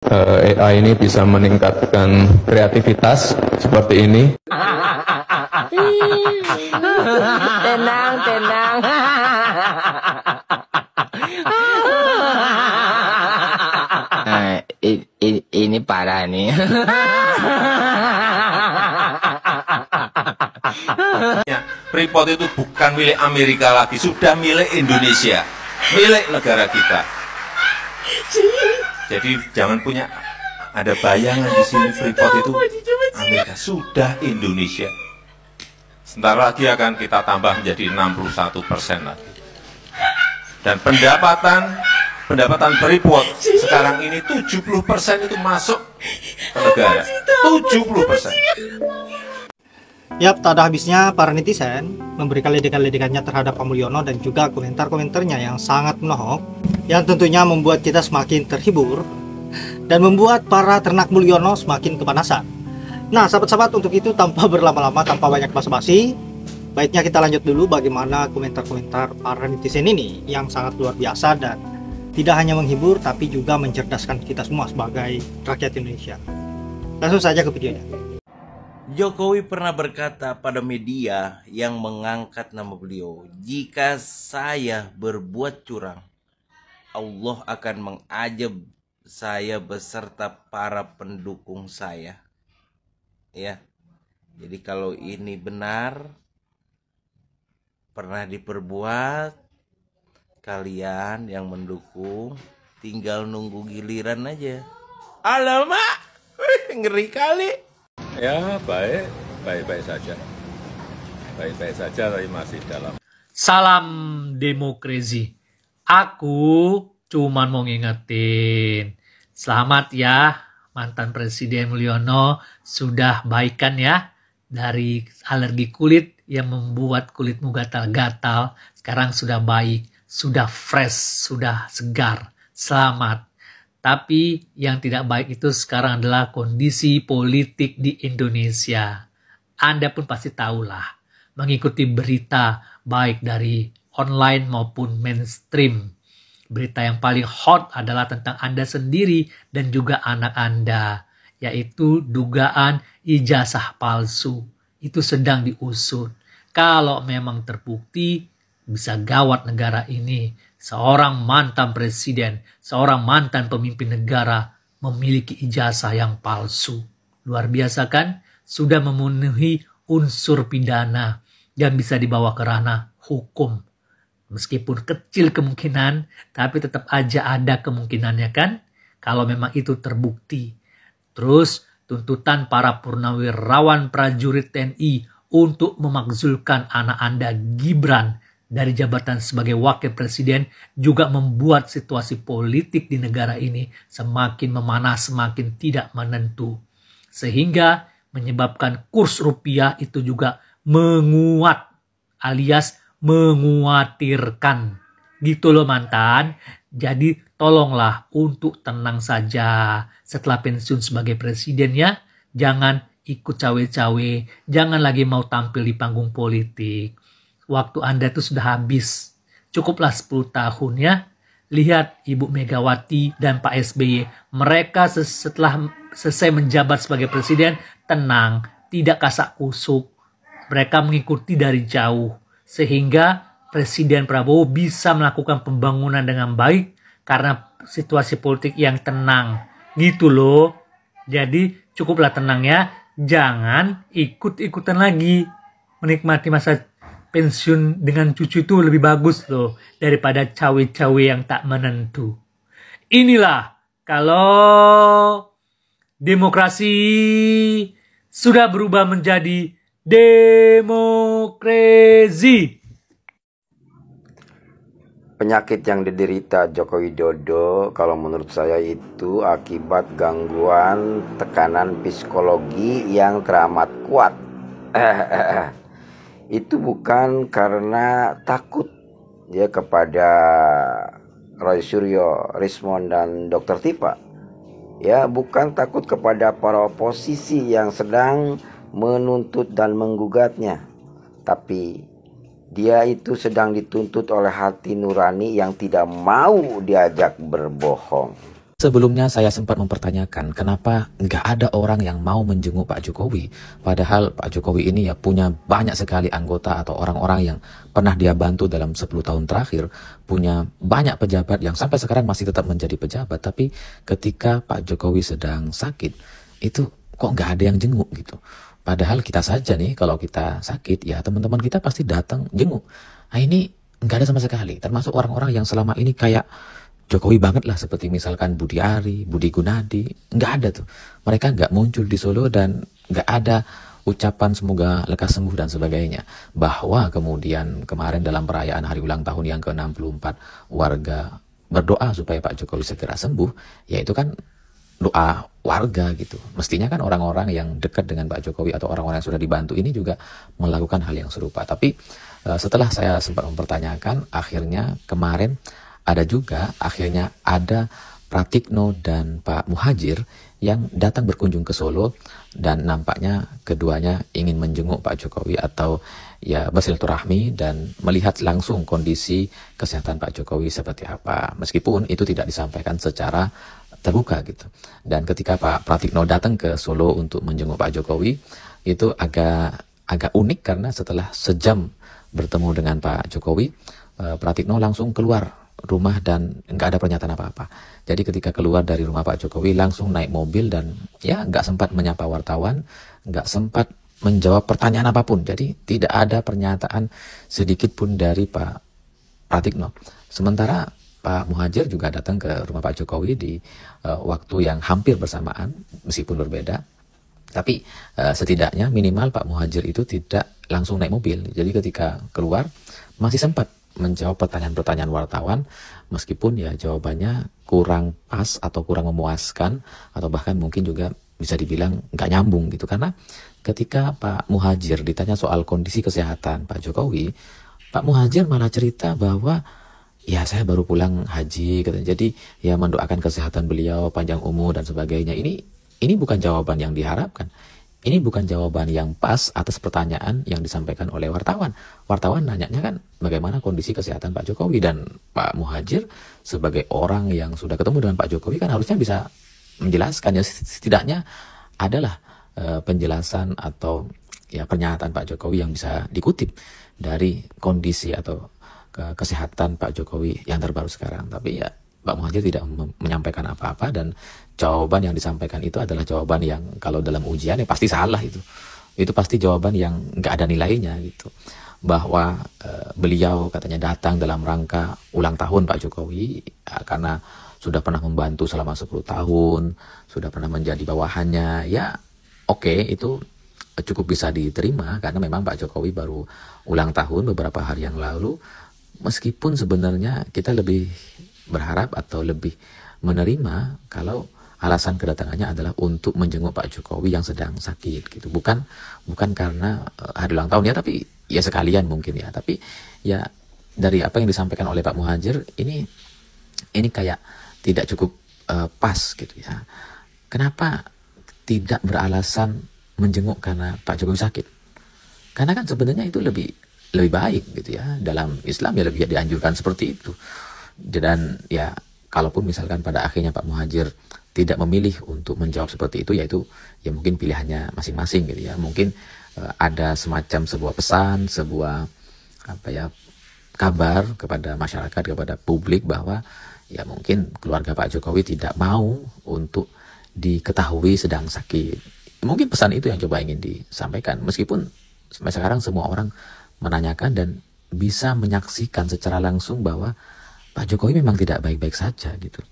AI ini bisa meningkatkan kreativitas seperti ini. Tenang, tenang. Ini parah nih. Freeport itu bukan milik Amerika lagi, sudah milik Indonesia, milik negara kita. Jadi jangan punya ada bayangan di sini Freeport itu Amerika, sudah Indonesia. Sebentar lagi akan kita tambah menjadi 61% lagi. Dan pendapatan Freeport sekarang ini 70% itu masuk ke negara. 70%. Yap, tak ada habisnya para netizen memberikan ledekan-ledekannya terhadap Pak Mulyono dan juga komentar-komentarnya yang sangat menohok, yang tentunya membuat kita semakin terhibur dan membuat para ternak Mulyono semakin kepanasan. Nah, sahabat-sahabat, untuk itu tanpa berlama-lama, tanpa banyak basa-basi, baiknya kita lanjut dulu bagaimana komentar-komentar para netizen ini yang sangat luar biasa dan tidak hanya menghibur tapi juga mencerdaskan kita semua sebagai rakyat Indonesia. Langsung saja ke videonya. Jokowi pernah berkata pada media yang mengangkat nama beliau, "Jika saya berbuat curang, Allah akan mengajab saya beserta para pendukung saya." Ya. Jadi kalau ini benar pernah diperbuat, kalian yang mendukung tinggal nunggu giliran aja. Alamak, ngeri kali. Ya baik-baik saja. Baik-baik saja, tapi masih dalam. Salam demokrasi. Aku cuman mau ngingetin. Selamat ya, mantan Presiden Mulyono sudah baikan ya. Dari alergi kulit yang membuat kulitmu gatal-gatal, sekarang sudah baik, sudah fresh, sudah segar. Selamat. Tapi yang tidak baik itu sekarang adalah kondisi politik di Indonesia. Anda pun pasti tahulah, mengikuti berita baik dari online maupun mainstream. Berita yang paling hot adalah tentang Anda sendiri dan juga anak Anda, yaitu dugaan ijazah palsu. Itu sedang diusut. Kalau memang terbukti, bisa gawat negara ini. Seorang mantan presiden, seorang mantan pemimpin negara memiliki ijazah yang palsu. Luar biasa kan? Sudah memenuhi unsur pidana dan bisa dibawa ke ranah hukum. Meskipun kecil kemungkinan, tapi tetap aja ada kemungkinannya kan? Kalau memang itu terbukti. Terus tuntutan para purnawirawan prajurit TNI untuk memakzulkan anak Anda Gibran dari jabatan sebagai wakil presiden juga membuat situasi politik di negara ini semakin memanas, semakin tidak menentu. Sehingga menyebabkan kurs rupiah itu juga menguat alias menguatirkan. Gitu loh mantan. Jadi tolonglah untuk tenang saja setelah pensiun sebagai presiden ya. Jangan ikut cawe-cawe, jangan lagi mau tampil di panggung politik. Waktu Anda itu sudah habis. Cukuplah 10 tahun ya. Lihat Ibu Megawati dan Pak SBY. Mereka setelah selesai menjabat sebagai presiden, tenang, tidak kasak kusuk. Mereka mengikuti dari jauh. Sehingga Presiden Prabowo bisa melakukan pembangunan dengan baik karena situasi politik yang tenang. Gitu loh. Jadi cukuplah tenang ya. Jangan ikut-ikutan lagi. Menikmati masa pensiun dengan cucu itu lebih bagus loh daripada cawe-cawe yang tak menentu. Inilah kalau demokrasi sudah berubah menjadi demokrasi. Penyakit yang diderita Joko Widodo kalau menurut saya itu akibat gangguan tekanan psikologi yang teramat kuat. Itu bukan karena takut ya kepada Roy Suryo, Rismond dan Dr. Tifa. Ya, bukan takut kepada para oposisi yang sedang menuntut dan menggugatnya. Tapi dia itu sedang dituntut oleh hati nurani yang tidak mau diajak berbohong. Sebelumnya saya sempat mempertanyakan kenapa nggak ada orang yang mau menjenguk Pak Jokowi. Padahal Pak Jokowi ini ya punya banyak sekali anggota atau orang-orang yang pernah dia bantu dalam 10 tahun terakhir. Punya banyak pejabat yang sampai sekarang masih tetap menjadi pejabat. Tapi ketika Pak Jokowi sedang sakit, itu kok nggak ada yang jenguk gitu. Padahal kita saja nih kalau kita sakit ya teman-teman kita pasti datang jenguk. Nah ini nggak ada sama sekali. Termasuk orang-orang yang selama ini kayak Jokowi banget lah, seperti misalkan Budi Ari, Budi Gunadi, nggak ada tuh. Mereka nggak muncul di Solo dan nggak ada ucapan semoga lekas sembuh dan sebagainya. Bahwa kemudian kemarin dalam perayaan hari ulang tahun yang ke-64 warga berdoa supaya Pak Jokowi segera sembuh, ya itu kan doa warga gitu. Mestinya kan orang-orang yang dekat dengan Pak Jokowi atau orang-orang yang sudah dibantu ini juga melakukan hal yang serupa. Tapi setelah saya sempat mempertanyakan, akhirnya kemarin akhirnya ada Pratikno dan Pak Muhadjir yang datang berkunjung ke Solo dan nampaknya keduanya ingin menjenguk Pak Jokowi atau ya bersilaturahmi dan melihat langsung kondisi kesehatan Pak Jokowi seperti apa. Meskipun itu tidak disampaikan secara terbuka gitu. Dan ketika Pak Pratikno datang ke Solo untuk menjenguk Pak Jokowi, itu agak unik karena setelah sejam bertemu dengan Pak Jokowi, Pratikno langsung keluar rumah dan nggak ada pernyataan apa-apa. Jadi ketika keluar dari rumah Pak Jokowi langsung naik mobil dan ya nggak sempat menyapa wartawan, nggak sempat menjawab pertanyaan apapun. Jadi tidak ada pernyataan sedikit pun dari Pak Pratikno. Sementara Pak Muhadjir juga datang ke rumah Pak Jokowi di waktu yang hampir bersamaan meskipun berbeda. Tapi setidaknya minimal Pak Muhadjir itu tidak langsung naik mobil. Jadi ketika keluar masih sempat menjawab pertanyaan-pertanyaan wartawan meskipun ya jawabannya kurang pas atau kurang memuaskan atau bahkan mungkin juga bisa dibilang nggak nyambung gitu. Karena ketika Pak Muhadjir ditanya soal kondisi kesehatan Pak Jokowi, Pak Muhadjir malah cerita bahwa ya saya baru pulang haji katanya. Jadi ya mendoakan kesehatan beliau, panjang umur dan sebagainya. Ini bukan jawaban yang diharapkan. Ini bukan jawaban yang pas atas pertanyaan yang disampaikan oleh wartawan. Wartawan nanyanya kan bagaimana kondisi kesehatan Pak Jokowi, dan Pak Muhadjir sebagai orang yang sudah ketemu dengan Pak Jokowi kan harusnya bisa menjelaskan, ya setidaknya adalah penjelasan atau ya pernyataan Pak Jokowi yang bisa dikutip dari kondisi atau kesehatan Pak Jokowi yang terbaru sekarang. Tapi ya Pak Muhadjir tidak menyampaikan apa-apa dan jawaban yang disampaikan itu adalah jawaban yang kalau dalam ujian ya pasti salah itu. Itu pasti jawaban yang nggak ada nilainya gitu. Bahwa beliau katanya datang dalam rangka ulang tahun Pak Jokowi ya, karena sudah pernah membantu selama 10 tahun, sudah pernah menjadi bawahannya. Ya oke, itu cukup bisa diterima karena memang Pak Jokowi baru ulang tahun beberapa hari yang lalu. Meskipun sebenarnya kita lebih berharap atau lebih menerima kalau alasan kedatangannya adalah untuk menjenguk Pak Jokowi yang sedang sakit gitu. Bukan karena hari ulang tahun ya, tapi ya sekalian mungkin ya. Tapi ya dari apa yang disampaikan oleh Pak Muhadjir ini kayak tidak cukup pas gitu ya. Kenapa tidak beralasan menjenguk karena Pak Jokowi sakit? Karena kan sebenarnya itu lebih baik gitu ya. Dalam Islam ya lebih dianjurkan seperti itu. Dan ya kalaupun misalkan pada akhirnya Pak Muhadjir tidak memilih untuk menjawab seperti itu, yaitu ya mungkin pilihannya masing-masing gitu ya. Mungkin ada semacam sebuah pesan, sebuah kabar kepada masyarakat, kepada publik bahwa ya mungkin keluarga Pak Jokowi tidak mau untuk diketahui sedang sakit. Mungkin pesan itu yang coba ingin disampaikan, meskipun sampai sekarang semua orang menanyakan dan bisa menyaksikan secara langsung bahwa Pak Jokowi memang tidak baik-baik saja gitu.